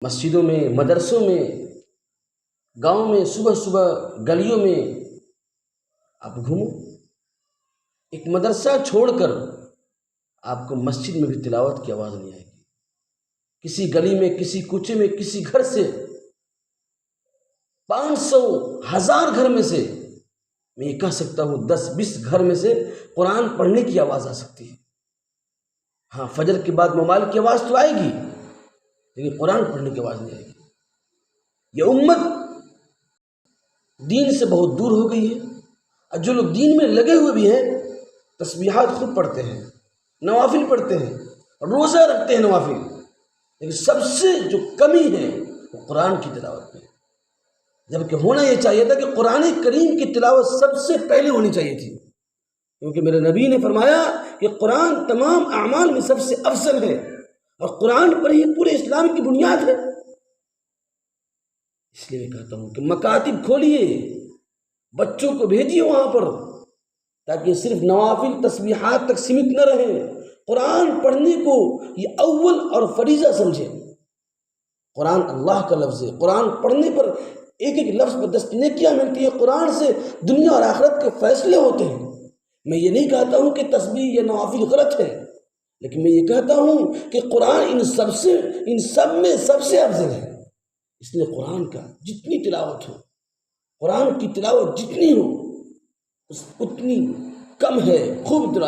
مسجدوں میں، مدرسوں میں، گاؤں میں، صبح صبح گلیوں میں آپ گھومو، ایک مدرسہ چھوڑ کر آپ کو مسجد میں بھی تلاوت کی آواز نہیں آئے گی۔ کسی گلی میں، کسی کوچے میں، کسی گھر سے 500 1000 گھر میں سے میں یہ کہہ سکتا ہوں 10-20 گھر میں سے قرآن پڑھنے کی آواز آ سکتی ہے۔ ہاں، فجر کے بعد موبائل کی آواز تو آئے گی، لیکن قرآن پڑھنے کی آواز نہیں آئے گی۔ یہ امت دین سے بہت دور ہو گئی ہے، اور جو لوگ دین میں لگے ہوئے بھی ہیں تسبیحات خود پڑھتے ہیں، نوافل پڑھتے ہیں، روزہ رکھتے ہیں نوافل، لیکن سب سے جو کمی ہے وہ قرآن کی تلاوت میں، جبکہ ہونا یہ چاہیے تھا کہ قرآن کریم کی تلاوت سب سے پہلے ہونی چاہیے تھی، کیونکہ میرے نبی نے فرمایا کہ قرآن تمام اعمال میں سب سے افضل ہے، اور قرآن پر ہی پورے اسلام کی بنیاد ہے۔ اس لیے میں کہتا ہوں کہ مکاتب کھولیے، بچوں کو بھیجیے وہاں پر، تاکہ صرف نوافل تسبیحات تک سمت نہ رہیں، قرآن پڑھنے کو یہ اول اور فریضہ سمجھیں۔ قرآن اللہ کا لفظ ہے، قرآن پڑھنے پر ایک ایک لفظ پر 10 نیکیاں ملتی ہیں، قرآن سے دنیا اور آخرت کے فیصلے ہوتے ہیں۔ میں یہ نہیں کہتا ہوں کہ تسبیح یا نوافل غلط ہے، لیکن میں یہ کہتا ہوں کہ قرآن ان سب میں سب سے افضل ہے۔ اس لیے قرآن کا جتنی تلاوت ہو، قرآن کی تلاوت جتنی ہو اتنی کم ہے، خوب تلاوت